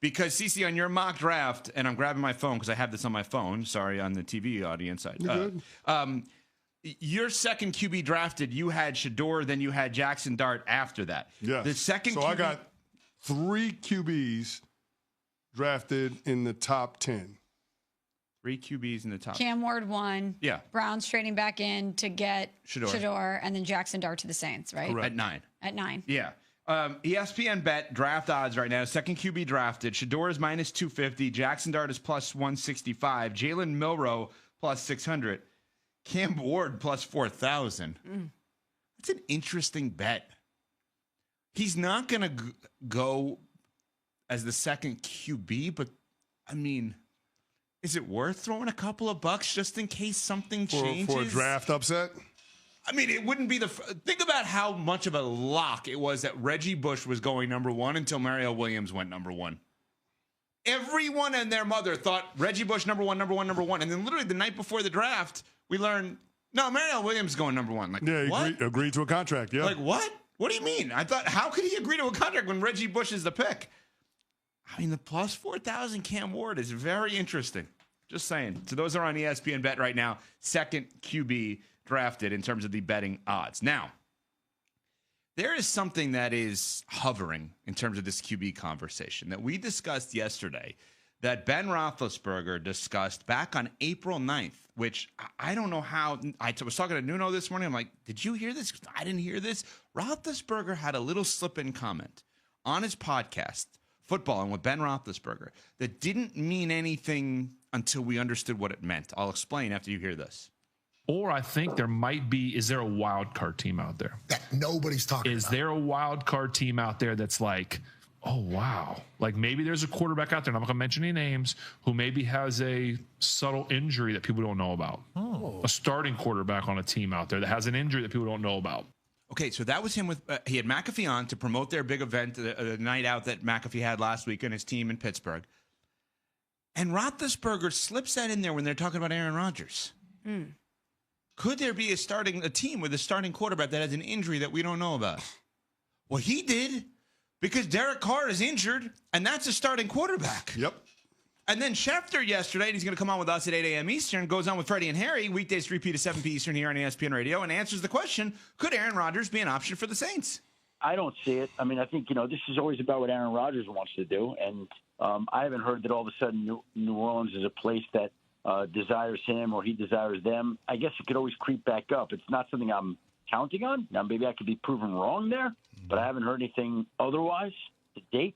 Because, CeCe, on your mock draft, and I'm grabbing my phone because I have this on my phone. Sorry, on the TV audience. Your second QB drafted, you had Shedeur, then you had Jackson Dart after that. Yes. The second so QB, I got 3 QBs drafted in the top 10. 3 QBs in the top. Cam Ward 1. Yeah. Browns trading back in to get Shedeur, and then Jackson Dart to the Saints, right? Correct. At 9. At 9. Yeah. ESPN bet draft odds right now. Second QB drafted. Shedeur is minus 250. Jackson Dart is plus 165. Jalen Milroe plus 600. Cam Ward plus 4,000. That's an interesting bet. He's not going to go as the second QB, but I mean, is it worth throwing a couple of bucks just in case something changes? For a draft upset? I mean, it wouldn't be think about how much of a lock it was that Reggie Bush was going number 1 until Mario Williams went number 1. Everyone and their mother thought Reggie Bush number 1. And then literally the night before the draft, we learned, no, Mario Williams going number 1. Like, yeah, what? He agreed to a contract, yeah. Like, what? What do you mean? I thought, how could he agree to a contract when Reggie Bush is the pick? I mean, the plus 4,000 Cam Ward is very interesting. Just saying. So those are on ESPN Bet right now. Second QB drafted in terms of the betting odds. Now, there is something that is hovering in terms of this QB conversation that we discussed yesterday that Ben Roethlisberger discussed back on April 9th, which I don't know how. I was talking to Nuno this morning. I'm like, did you hear this? I didn't hear this. Roethlisberger had a little slip-in comment on his podcast, Footballing with Ben Roethlisberger, that didn't mean anything until we understood what it meant. I'll explain after you hear this. Or I think there might be, is there a wild card team out there? That nobody's talking about. Is there a wild card team out there that's like, oh, wow. Like maybe there's a quarterback out there, and I'm not going to mention any names, who maybe has a subtle injury that people don't know about. A starting quarterback on a team out there that has an injury that people don't know about. Okay, so that was him with, he had McAfee on to promote their big event, the night out that McAfee had last week and his team in Pittsburgh. And Roethlisberger slips that in there when they're talking about Aaron Rodgers. Could there be a team with a starting quarterback that has an injury that we don't know about? Well, he did, because Derek Carr is injured, and that's a starting quarterback. Yep. And then Schefter yesterday, and he's going to come on with us at 8 a.m. Eastern, goes on with Freddie and Harry, weekdays 3 p to 7 p Eastern here on ESPN Radio, and answers the question, could Aaron Rodgers be an option for the Saints? I don't see it. I mean, I think, this is always about what Aaron Rodgers wants to do, and I haven't heard that all of a sudden New Orleans is a place that desires him or he desires them. I guess it could always creep back up. It's not something I'm counting on. Now, maybe I could be proven wrong there, but I haven't heard anything otherwise to date.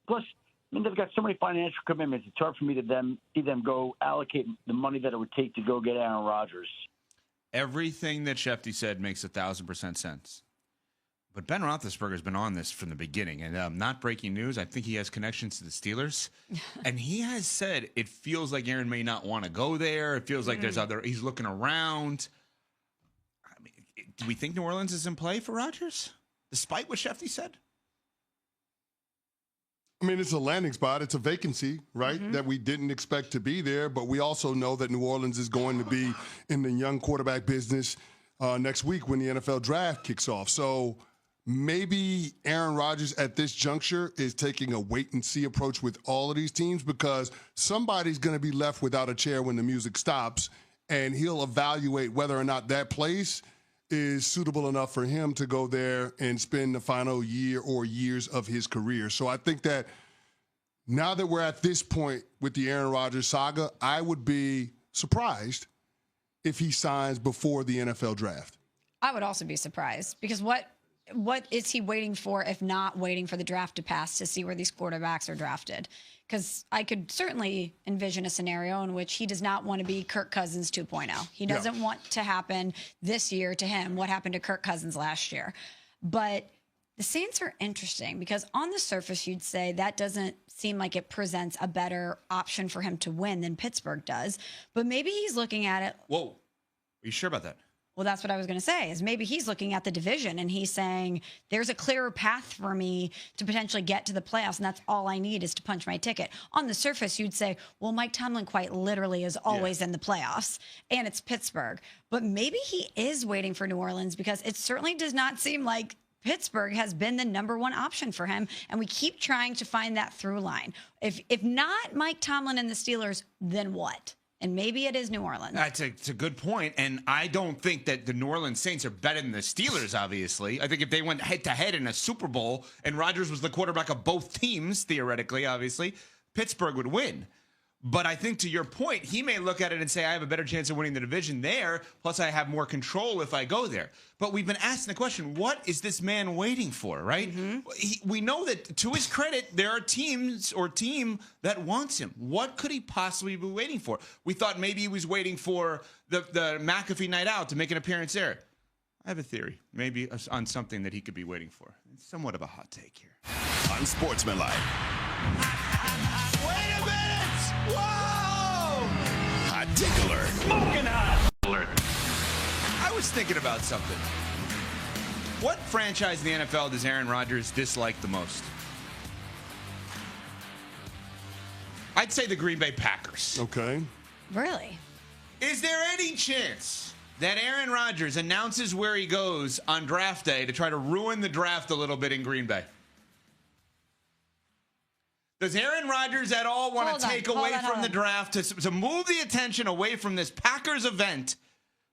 Plus, I mean, they've got so many financial commitments. It's hard for me to see them go allocate the money that it would take to go get Aaron Rodgers. Everything that Schefter said makes 1,000% sense. But Ben Roethlisberger has been on this from the beginning, and not breaking news. I think he has connections to the Steelers, and he has said it feels like Aaron may not want to go there. It feels like he's looking around. I mean, do we think New Orleans is in play for Rodgers, despite what Schefter said? I mean, it's a landing spot. It's a vacancy, right, that we didn't expect to be there. But we also know that New Orleans is going to be in the young quarterback business next week when the NFL draft kicks off. So maybe Aaron Rodgers at this juncture is taking a wait-and-see approach with all of these teams, because somebody's going to be left without a chair when the music stops, and he'll evaluate whether or not that place is suitable enough for him to go there and spend the final year or years of his career. So I think that now that we're at this point with the Aaron Rodgers saga, I would be surprised if he signs before the NFL draft. I would also be surprised, because what is he waiting for if not waiting for the draft to pass to see where these quarterbacks are drafted? Because I could certainly envision a scenario in which he does not want to be Kirk Cousins 2.0. He doesn't want to happen this year to him what happened to Kirk Cousins last year. But the Saints are interesting because on the surface, you'd say that doesn't seem like it presents a better option for him to win than Pittsburgh does. But maybe he's looking at it. Whoa. Are you sure about that? Well, that's what I was going to say, is maybe he's looking at the division and he's saying there's a clearer path for me to potentially get to the playoffs, and that's all I need is to punch my ticket. On the surface, you'd say, well, Mike Tomlin quite literally is always in the playoffs, and it's Pittsburgh. But maybe he is waiting for New Orleans, because it certainly does not seem like Pittsburgh has been the number one option for him, and we keep trying to find that through line. If not Mike Tomlin and the Steelers, then what? And maybe it is New Orleans. It's a good point, and I don't think that the New Orleans Saints are better than the Steelers, obviously. I think if they went head-to-head in a Super Bowl and Rodgers was the quarterback of both teams, theoretically, obviously, Pittsburgh would win. But I think to your point, he may look at it and say, I have a better chance of winning the division there, plus I have more control if I go there. But we've been asking the question, what is this man waiting for, right? We know that, to his credit, there are teams or team that wants him. What could he possibly be waiting for? We thought maybe he was waiting for the McAfee night out to make an appearance there. I have a theory, maybe on something that he could be waiting for. It's somewhat of a hot take here. Unsportsmanlike. Wait a minute! Whoa! Hot take alert. Smoking hot alert. I was thinking about something. What franchise in the NFL does Aaron Rodgers dislike the most? I'd say the Green Bay Packers. Okay. Really? Is there any chance that Aaron Rodgers announces where he goes on draft day to try to ruin the draft a little bit in Green Bay? Does Aaron Rodgers at all want to take away from the draft to move the attention away from this Packers event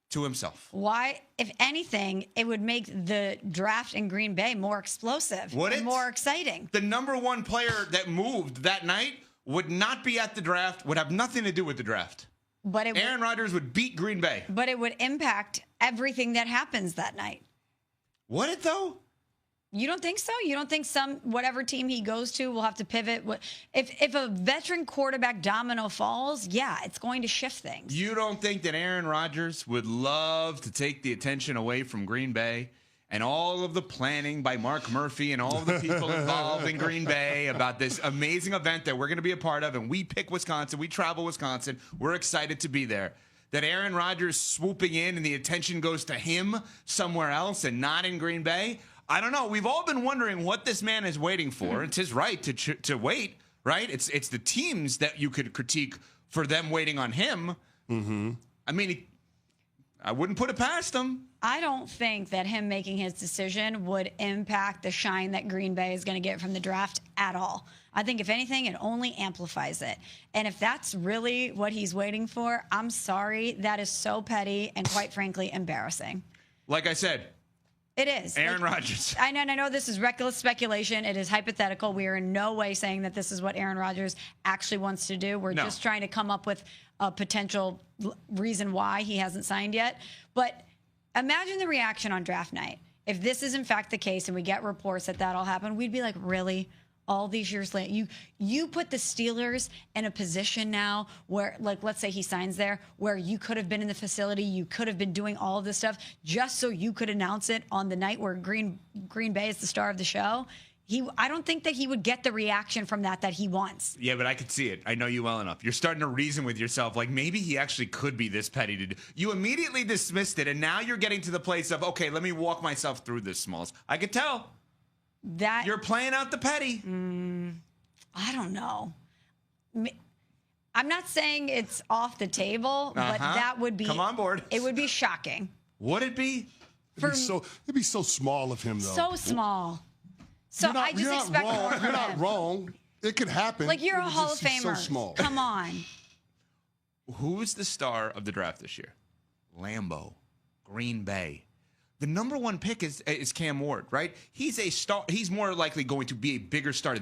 to himself? Why? If anything, it would make the draft in Green Bay more explosive and more exciting. The number one player that moved that night would not be at the draft, would have nothing to do with the draft. But Aaron Rodgers would beat Green Bay. But it would impact everything that happens that night. Would it, though? You don't think so? You don't think whatever team he goes to will have to pivot? If a veteran quarterback domino falls, yeah, it's going to shift things. You don't think that Aaron Rodgers would love to take the attention away from Green Bay and all of the planning by Mark Murphy and all of the people involved in Green Bay about this amazing event that we're going to be a part of, and we pick Wisconsin, we travel Wisconsin, we're excited to be there. That Aaron Rodgers swooping in and the attention goes to him somewhere else and not in Green Bay? I don't know. We've all been wondering what this man is waiting for. It's his right to wait, right? It's the teams that you could critique for them waiting on him. Mm-hmm. I mean, I wouldn't put it past him. I don't think that him making his decision would impact the shine that Green Bay is going to get from the draft at all. I think, if anything, it only amplifies it. And if that's really what he's waiting for, I'm sorry. That is so petty and, quite frankly, embarrassing. Like I said, it is. Aaron Rodgers. I know this is reckless speculation. It is hypothetical. We are in no way saying that this is what Aaron Rodgers actually wants to do. We're just trying to come up with a potential reason why he hasn't signed yet. But imagine the reaction on draft night. If this is in fact the case and we get reports that that'll happen, we'd be like, really? All these years later, you put the Steelers in a position now where, like, let's say he signs there, where you could have been in the facility, you could have been doing all of this stuff just so you could announce it on the night where Green Bay is the star of the show. I don't think that he would get the reaction from that he wants. Yeah, but I could see it. I know you well enough. You're starting to reason with yourself, like maybe he actually could be this petty to do. You immediately dismissed it, and now you're getting to the place of, okay, let me walk myself through this, Smalls. I could tell. That you're playing out the petty. I don't know. I'm not saying it's off the table, but that would be. Come on board. It would be shocking. Would it be? It'd be so small of him, though. So small. So I just expect more from him. You're not wrong. It could happen. Like, you're a Hall of Famer. So small. Come on. Who's the star of the draft this year? Lambeau, Green Bay. The number one pick is Cam Ward, right? He's a star. He's more likely going to be a bigger star